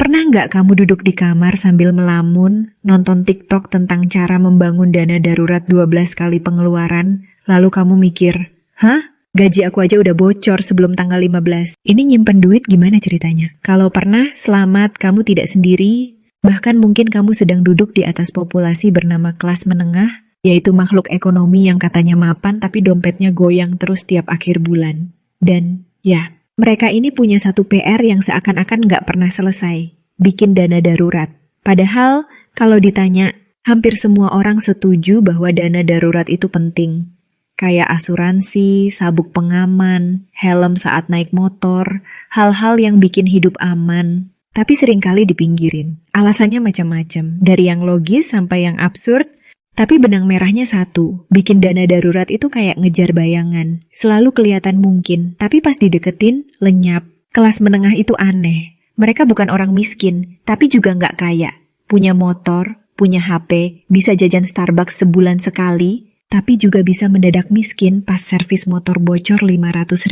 Pernah nggak kamu duduk di kamar sambil melamun, nonton TikTok tentang cara membangun dana darurat 12 kali pengeluaran, lalu kamu mikir, hah? Gaji aku aja udah bocor sebelum tanggal 15. Ini nyimpen duit gimana ceritanya? Kalau pernah, selamat, kamu tidak sendiri. Bahkan mungkin kamu sedang duduk di atas populasi bernama kelas menengah, yaitu makhluk ekonomi yang katanya mapan tapi dompetnya goyang terus tiap akhir bulan. Dan, ya, mereka ini punya satu PR yang seakan-akan nggak pernah selesai, bikin dana darurat. Padahal, kalau ditanya, hampir semua orang setuju bahwa dana darurat itu penting. Kayak asuransi, sabuk pengaman, helm saat naik motor, hal-hal yang bikin hidup aman. Tapi seringkali dipinggirin. Alasannya macam-macam, dari yang logis sampai yang absurd. Tapi benang merahnya satu, bikin dana darurat itu kayak ngejar bayangan. Selalu kelihatan mungkin, tapi pas dideketin, lenyap. Kelas menengah itu aneh. Mereka bukan orang miskin, tapi juga nggak kaya. Punya motor, punya HP, bisa jajan Starbucks sebulan sekali, tapi juga bisa mendadak miskin pas servis motor bocor 500.000.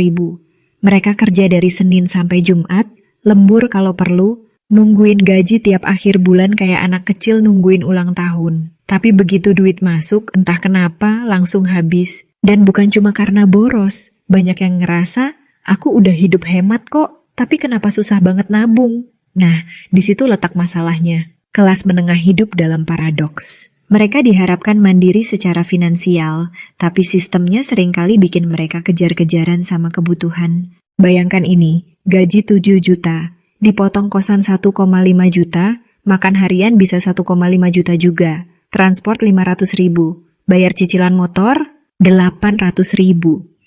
Mereka kerja dari Senin sampai Jumat, lembur kalau perlu, nungguin gaji tiap akhir bulan kayak anak kecil nungguin ulang tahun. Tapi begitu duit masuk, entah kenapa langsung habis. Dan bukan cuma karena boros, banyak yang ngerasa, aku udah hidup hemat kok, tapi kenapa susah banget nabung? Nah, di situ letak masalahnya. Kelas menengah hidup dalam paradoks. Mereka diharapkan mandiri secara finansial, tapi sistemnya seringkali bikin mereka kejar-kejaran sama kebutuhan. Bayangkan ini, gaji 7 juta, dipotong kosan 1,5 juta, makan harian bisa 1,5 juta juga, transport 500.000, bayar cicilan motor 800.000,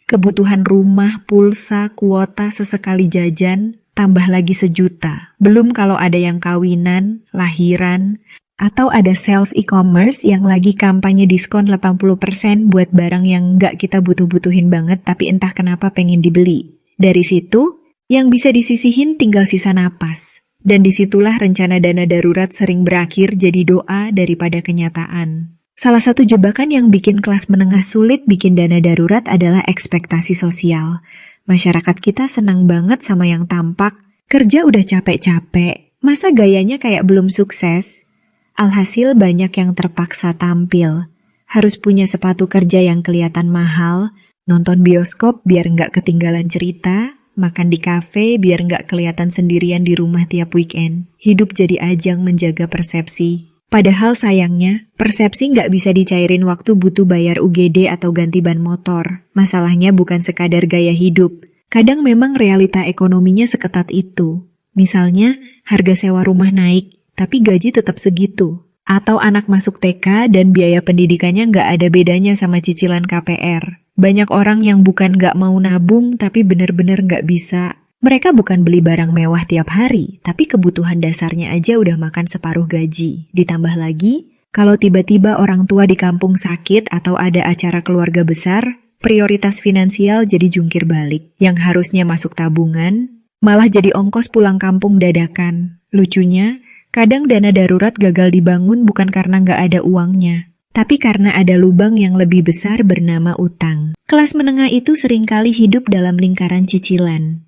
kebutuhan rumah, pulsa, kuota, sesekali jajan, tambah lagi 1 juta. Belum kalau ada yang kawinan, lahiran, atau ada sales e-commerce yang lagi kampanye diskon 80% buat barang yang nggak kita butuh-butuhin banget tapi entah kenapa pengen dibeli. Dari situ, yang bisa disisihin tinggal sisa napas. Dan disitulah rencana dana darurat sering berakhir jadi doa daripada kenyataan. Salah satu jebakan yang bikin kelas menengah sulit bikin dana darurat adalah ekspektasi sosial. Masyarakat kita senang banget sama yang tampak, kerja udah capek-capek, masa gayanya kayak belum sukses? Alhasil banyak yang terpaksa tampil. Harus punya sepatu kerja yang kelihatan mahal, nonton bioskop biar nggak ketinggalan cerita, makan di kafe biar nggak kelihatan sendirian di rumah tiap weekend. Hidup jadi ajang menjaga persepsi. Padahal sayangnya, persepsi nggak bisa dicairin waktu butuh bayar UGD atau ganti ban motor. Masalahnya bukan sekadar gaya hidup. Kadang memang realita ekonominya seketat itu. Misalnya, harga sewa rumah naik, tapi gaji tetap segitu. Atau anak masuk TK dan biaya pendidikannya nggak ada bedanya sama cicilan KPR. Banyak orang yang bukan nggak mau nabung, tapi bener-bener nggak bisa. Mereka bukan beli barang mewah tiap hari, tapi kebutuhan dasarnya aja udah makan separuh gaji. Ditambah lagi, kalau tiba-tiba orang tua di kampung sakit atau ada acara keluarga besar, prioritas finansial jadi jungkir balik. Yang harusnya masuk tabungan, malah jadi ongkos pulang kampung dadakan. Lucunya, kadang dana darurat gagal dibangun bukan karena nggak ada uangnya, tapi karena ada lubang yang lebih besar bernama utang. Kelas menengah itu seringkali hidup dalam lingkaran cicilan.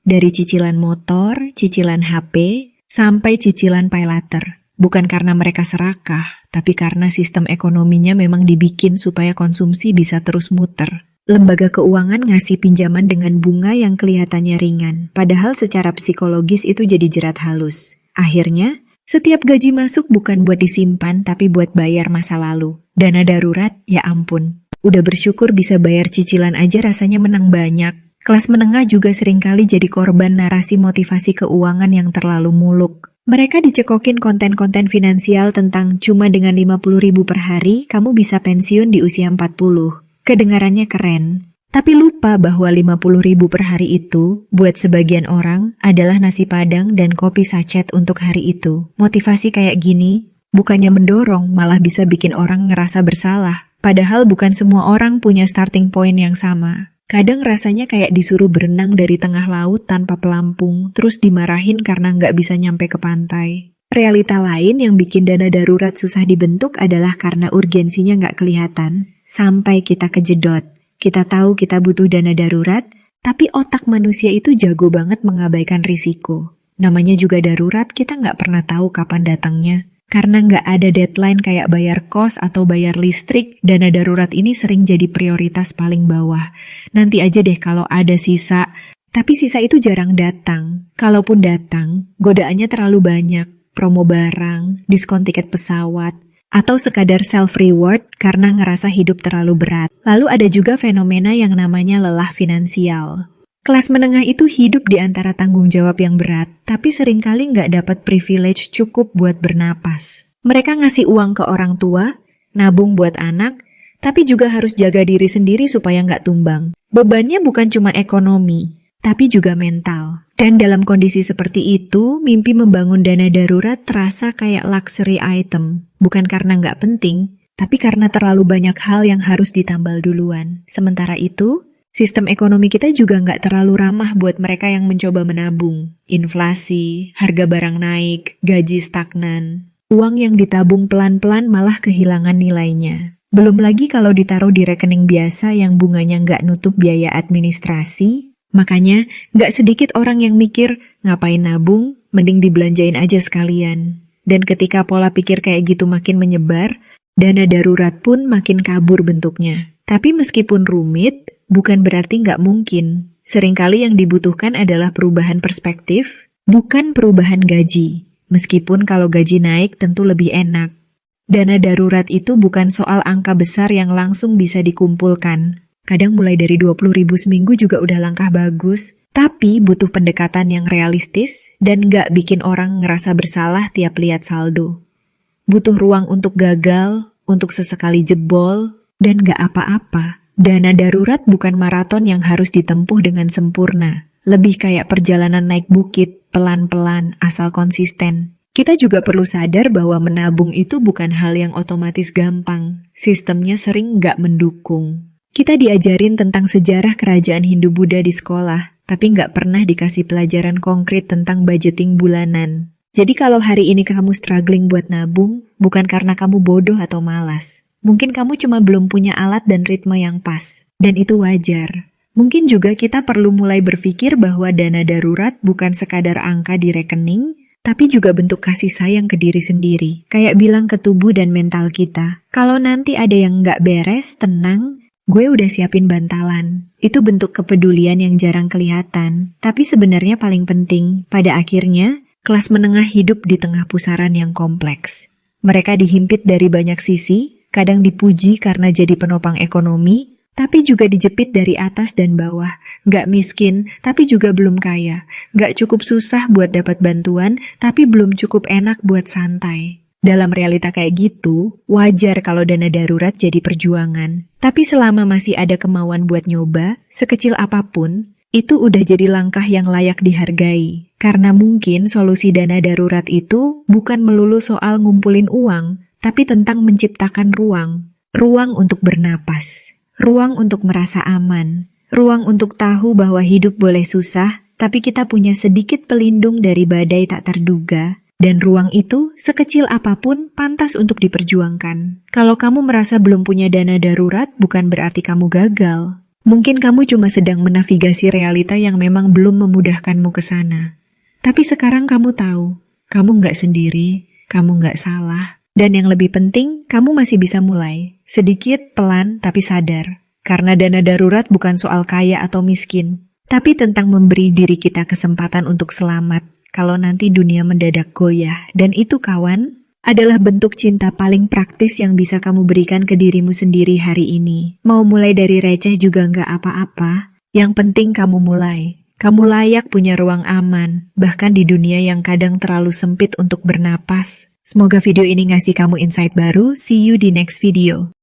Dari cicilan motor, cicilan HP, sampai cicilan paylater. Bukan karena mereka serakah, tapi karena sistem ekonominya memang dibikin supaya konsumsi bisa terus muter. Lembaga keuangan ngasih pinjaman dengan bunga yang kelihatannya ringan, padahal secara psikologis itu jadi jerat halus. Akhirnya, setiap gaji masuk bukan buat disimpan, tapi buat bayar masa lalu. Dana darurat, ya ampun. Udah bersyukur bisa bayar cicilan aja rasanya menang banyak. Kelas menengah juga seringkali jadi korban narasi motivasi keuangan yang terlalu muluk. Mereka dicekokin konten-konten finansial tentang cuma dengan 50.000 per hari, kamu bisa pensiun di usia 40. Kedengarannya keren. Tapi lupa bahwa 50.000 per hari itu, buat sebagian orang, adalah nasi padang dan kopi sachet untuk hari itu. Motivasi kayak gini, bukannya mendorong, malah bisa bikin orang ngerasa bersalah. Padahal bukan semua orang punya starting point yang sama. Kadang rasanya kayak disuruh berenang dari tengah laut tanpa pelampung, terus dimarahin karena nggak bisa nyampe ke pantai. Realita lain yang bikin dana darurat susah dibentuk adalah karena urgensinya nggak kelihatan, sampai kita kejedot. Kita tahu kita butuh dana darurat, tapi otak manusia itu jago banget mengabaikan risiko. Namanya juga darurat, kita nggak pernah tahu kapan datangnya. Karena nggak ada deadline kayak bayar kos atau bayar listrik, dana darurat ini sering jadi prioritas paling bawah. Nanti aja deh kalau ada sisa. Tapi sisa itu jarang datang. Kalaupun datang, godaannya terlalu banyak. Promo barang, diskon tiket pesawat, atau sekadar self-reward karena ngerasa hidup terlalu berat. Lalu ada juga fenomena yang namanya lelah finansial. Kelas menengah itu hidup di antara tanggung jawab yang berat, tapi seringkali nggak dapat privilege cukup buat bernapas. Mereka ngasih uang ke orang tua, nabung buat anak, tapi juga harus jaga diri sendiri supaya nggak tumbang. Bebannya bukan cuma ekonomi, tapi juga mental. Dan dalam kondisi seperti itu, mimpi membangun dana darurat terasa kayak luxury item. Bukan karena nggak penting, tapi karena terlalu banyak hal yang harus ditambal duluan. Sementara itu, sistem ekonomi kita juga nggak terlalu ramah buat mereka yang mencoba menabung. Inflasi, harga barang naik, gaji stagnan. Uang yang ditabung pelan-pelan malah kehilangan nilainya. Belum lagi kalau ditaruh di rekening biasa yang bunganya nggak nutup biaya administrasi. Makanya, nggak sedikit orang yang mikir, ngapain nabung, mending dibelanjain aja sekalian. Dan ketika pola pikir kayak gitu makin menyebar, dana darurat pun makin kabur bentuknya. Tapi meskipun rumit, bukan berarti nggak mungkin. Seringkali yang dibutuhkan adalah perubahan perspektif, bukan perubahan gaji. Meskipun kalau gaji naik tentu lebih enak. Dana darurat itu bukan soal angka besar yang langsung bisa dikumpulkan. Kadang mulai dari 20.000 seminggu juga udah langkah bagus. Tapi butuh pendekatan yang realistis dan nggak bikin orang ngerasa bersalah tiap lihat saldo. Butuh ruang untuk gagal, untuk sesekali jebol, dan nggak apa-apa. Dana darurat bukan maraton yang harus ditempuh dengan sempurna. Lebih kayak perjalanan naik bukit, pelan-pelan, asal konsisten. Kita juga perlu sadar bahwa menabung itu bukan hal yang otomatis gampang. Sistemnya sering nggak mendukung. Kita diajarin tentang sejarah kerajaan Hindu-Buddha di sekolah, tapi nggak pernah dikasih pelajaran konkret tentang budgeting bulanan. Jadi kalau hari ini kamu struggling buat nabung, bukan karena kamu bodoh atau malas. Mungkin kamu cuma belum punya alat dan ritme yang pas. Dan itu wajar. Mungkin juga kita perlu mulai berpikir bahwa dana darurat bukan sekadar angka di rekening, tapi juga bentuk kasih sayang ke diri sendiri. Kayak bilang ke tubuh dan mental kita, kalau nanti ada yang nggak beres, tenang, gue udah siapin bantalan. Itu bentuk kepedulian yang jarang kelihatan, tapi sebenarnya paling penting. Pada akhirnya, kelas menengah hidup di tengah pusaran yang kompleks. Mereka dihimpit dari banyak sisi, kadang dipuji karena jadi penopang ekonomi, tapi juga dijepit dari atas dan bawah. Nggak miskin, tapi juga belum kaya. Nggak cukup susah buat dapat bantuan, tapi belum cukup enak buat santai. Dalam realita kayak gitu, wajar kalau dana darurat jadi perjuangan. Tapi selama masih ada kemauan buat nyoba, sekecil apapun, itu udah jadi langkah yang layak dihargai. Karena mungkin solusi dana darurat itu bukan melulu soal ngumpulin uang, tapi tentang menciptakan ruang. Ruang untuk bernapas. Ruang untuk merasa aman. Ruang untuk tahu bahwa hidup boleh susah, tapi kita punya sedikit pelindung dari badai tak terduga. Dan ruang itu, sekecil apapun, pantas untuk diperjuangkan. Kalau kamu merasa belum punya dana darurat, bukan berarti kamu gagal. Mungkin kamu cuma sedang menavigasi realita yang memang belum memudahkanmu ke sana. Tapi sekarang kamu tahu, kamu nggak sendiri, kamu nggak salah. Dan yang lebih penting, kamu masih bisa mulai. Sedikit, pelan, tapi sadar. Karena dana darurat bukan soal kaya atau miskin, tapi tentang memberi diri kita kesempatan untuk selamat. Kalau nanti dunia mendadak goyah, dan itu kawan, adalah bentuk cinta paling praktis yang bisa kamu berikan ke dirimu sendiri hari ini. Mau mulai dari receh juga nggak apa-apa, yang penting kamu mulai. Kamu layak punya ruang aman, bahkan di dunia yang kadang terlalu sempit untuk bernapas. Semoga video ini ngasih kamu insight baru, see you di next video.